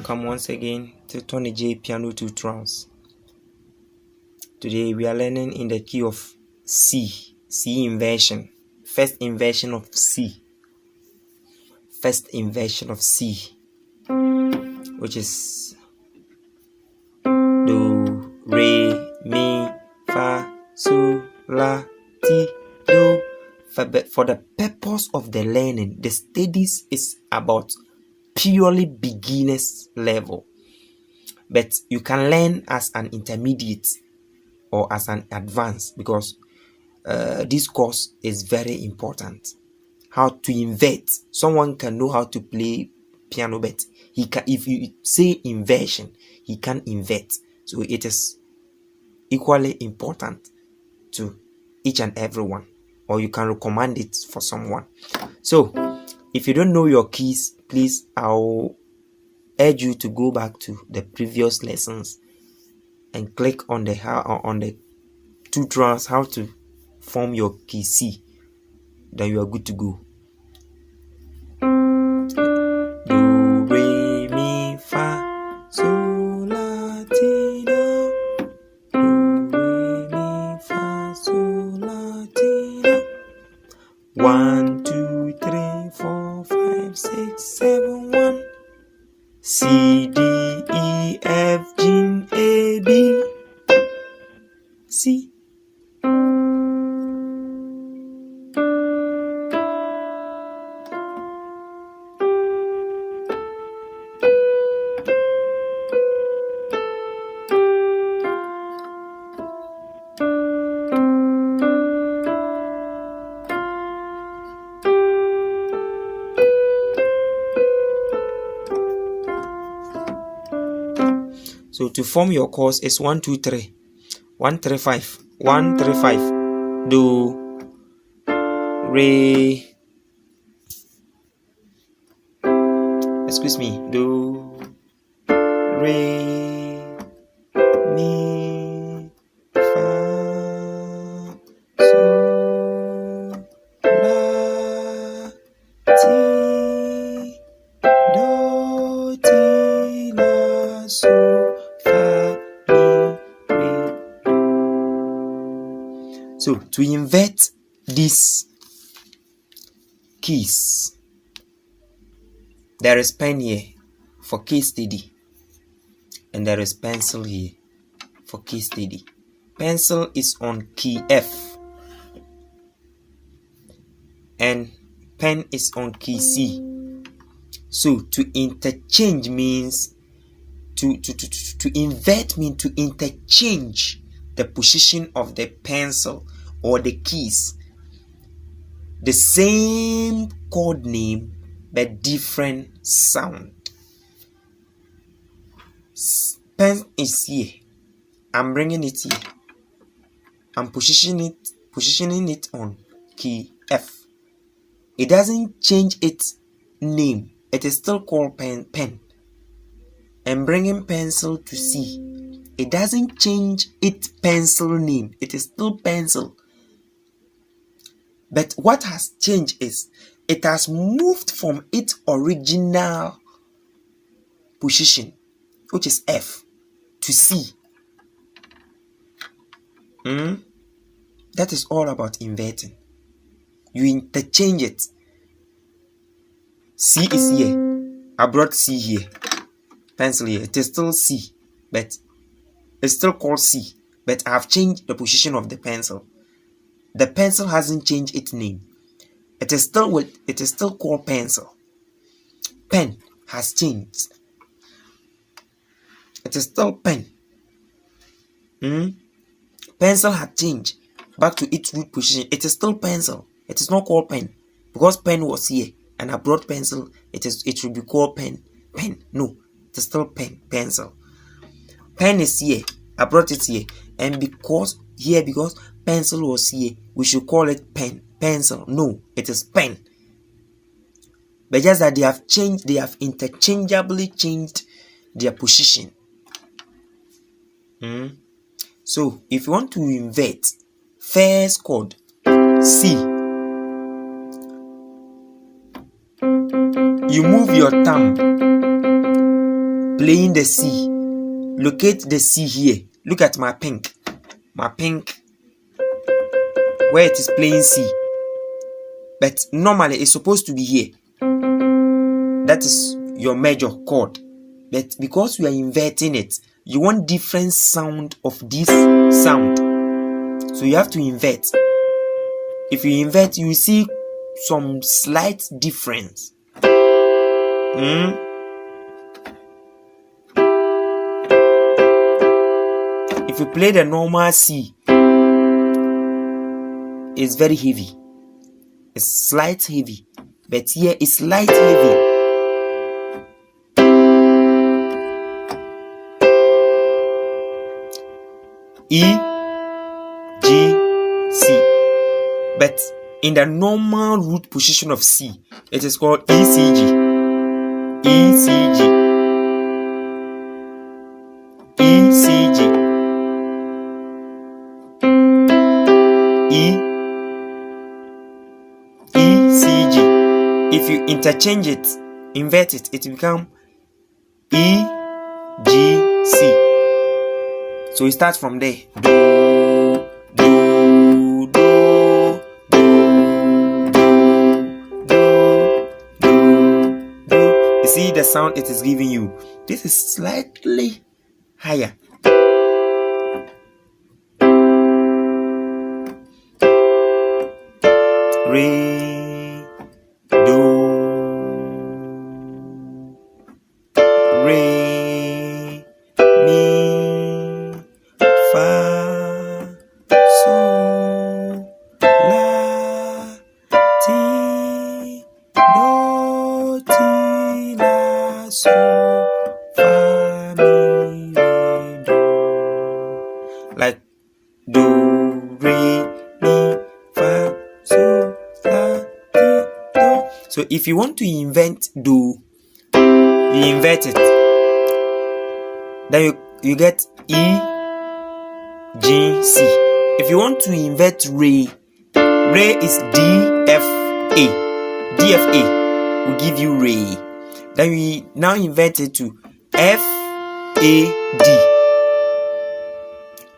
welcome once again to Tony J Piano Tutorials. Today we are learning in the key of C inversion. First inversion of C, which is do, re, mi, fa, sol, la, ti, do. But for the purpose of the learning, the studies is about purely beginners level, but you can learn as an intermediate or as an advanced, because this course is very important. How to invert. Someone can know how to play piano, but he can, if you say inversion, he can invert. So it is equally important to each and everyone, or you can recommend it for someone. So if you don't know your keys, please, I'll urge you to go back to the previous lessons and click on the tutorials how to form your key C. Then you are good to go. Do, re, mi, fa, sol, la, ti, do. Do, re, mi, fa, sol, la, ti, do. 1, 2, 3, 4, 5, 6, 7, 1. C, D, E, F, G, A, B, C. So to form your chords is 1, 2, 3, 1, 3, 5, 1, 3, 5. Do, re, excuse me, do, re, mi, fa, sol, la, ti, do, ti, la, sol, fa, mi, re. So to invert these keys, there is pen here for key steady, and there is pencil here for key steady. Pencil is on key F, and pen is on key C. So to interchange means to invert means to interchange the position of the pencil or the keys. The same chord name but different sound. Pen is here. I'm bringing it here. I'm positioning it on key F. It doesn't change its name. It is still called pen. I'm bringing pencil to C. It doesn't change its pencil name. It is still pencil. But what has changed is it has moved from its original position, which is F, to C. That is all about inverting. You interchange it. C is here. I brought C here. Pencil here. It is still C, but it's still called C. But I have changed the position of the pencil. The pencil hasn't changed its name. It is still called pencil. Pen has changed. It is still pen. Pencil had changed back to its root position. It is still pencil. It is not called pen, because pen was here and I brought pencil. It should be called pen. No, it is still pencil. Pen is here. I brought it here, and because pencil was here, we should call it pencil. No, it is pen. But just that they have interchangeably changed their position. So if you want to invert, first chord C, you move your thumb playing the C. Locate the C here. Look at my pink. My pink, where it is playing C. But normally it's supposed to be here. That is your major chord. But because we are inverting it, you want different sound of this sound. So you have to invert. If you invert, you see some slight difference. If you play the normal C, it's very heavy. It's slight heavy. But here it's light heavy. E, G, C. But in the normal root position of C, it is called ECG. ECG. ECG. ECG. If you interchange it, invert it, it will become E, G, C. So it starts from there. Do, do, do, do, do, do, do. You see the sound it is giving you. This is slightly higher. Re, do, re, mi, fa, so, la, ti, do, ti, la, so, fa, mi, re, do. Like do, re, mi, fa, so, la, ti, do. So if you want to invent do, you invert it. Then you get E, G, C. If you want to invert re, re is D, F, A. D, F, A will give you re. Then we now invert it to F, A, D.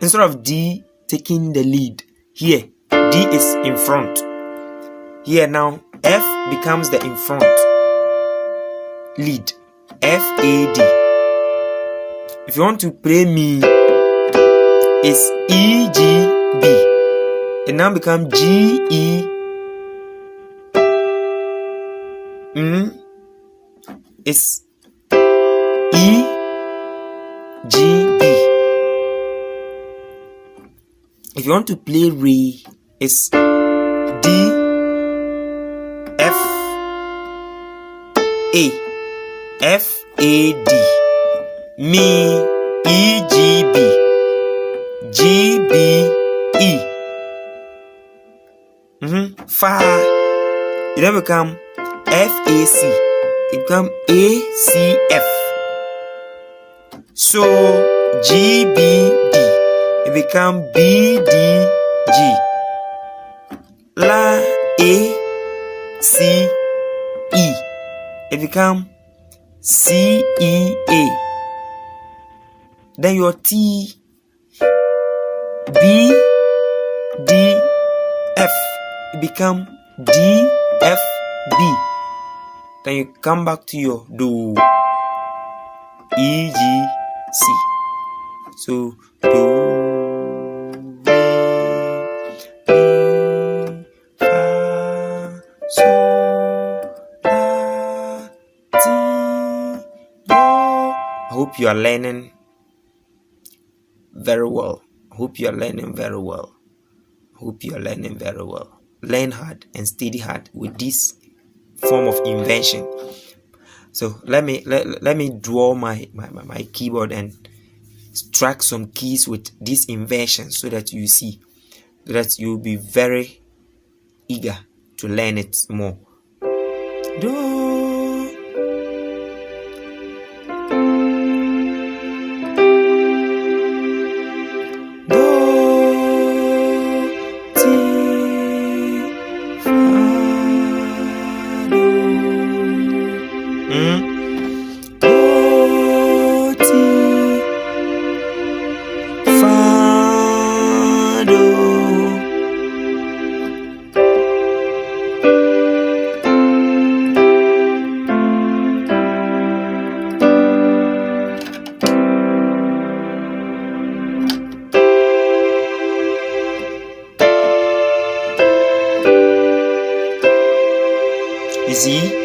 Instead of D taking the lead, here D is in front. Here now F becomes the in front lead. F, A, D. If you want to play me, it's E, G, B. It now becomes G, E. It's E, G, B. If you want to play re, it's D, F, A. F, A, D. Mi, E, G, B. G, B, E. Fa. It then become F, A, C. It become A, C, F. So G, B, D. It become B, D, G. La, A, C, E. It become C, E, A. Then your T, B, D, F. It become D, F, B. Then you come back to your do, E, G, C. So do, re, mi, fa, so, la, ti, do. I hope you are learning very well. I hope you are learning very well. I hope you are learning very well. Learn hard and study hard with this form of invention. So let me draw my keyboard and track some keys with this invention so that you see, that you'll be very eager to learn it more. Do, You see?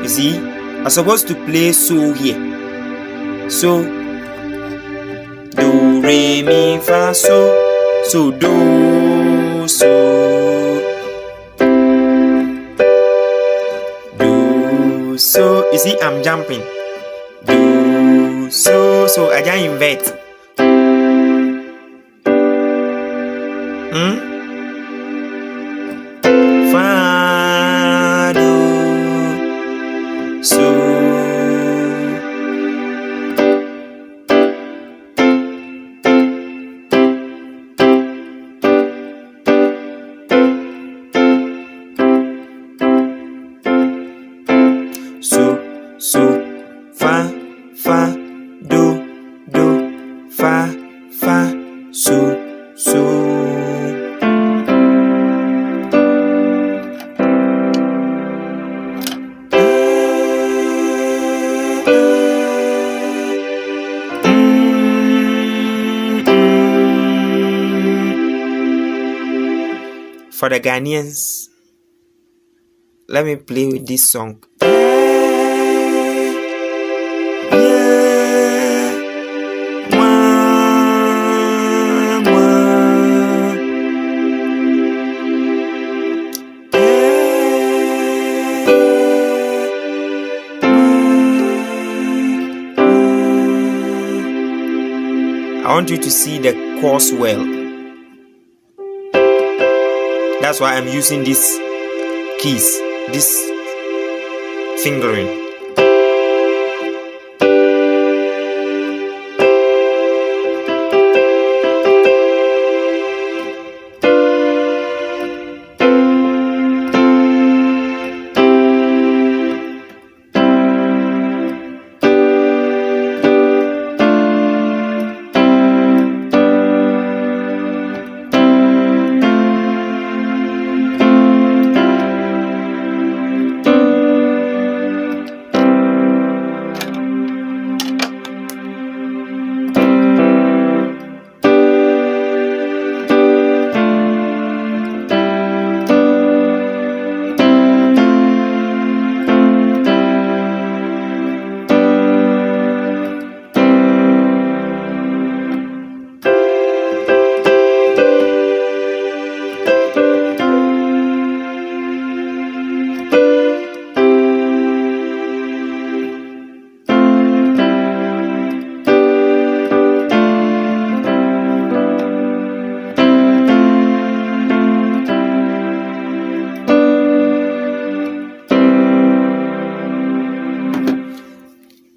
You see, I'm supposed to play so here. So, do, re, mi, fa, so. So, do, so. Do, so. You see, I'm jumping. Do, so. So, I just invert. Fa, do, so. So, fa, do, fa, so. For the Ghanaians, let me play with this song. I want you to see the chords well. That's why I'm using these keys, this fingering.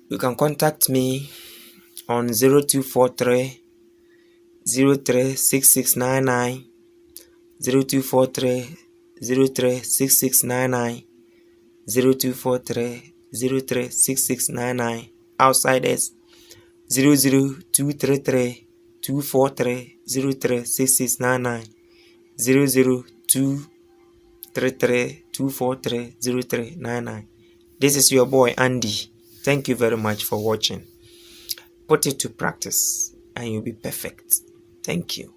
You can contact me on 0243 036699, 0243 036699, 0243 036699. Outside is 00233 243 036699, 00233 243 0399. This is your boy Andy. Thank you very much for watching. Put it to practice and you'll be perfect. Thank you.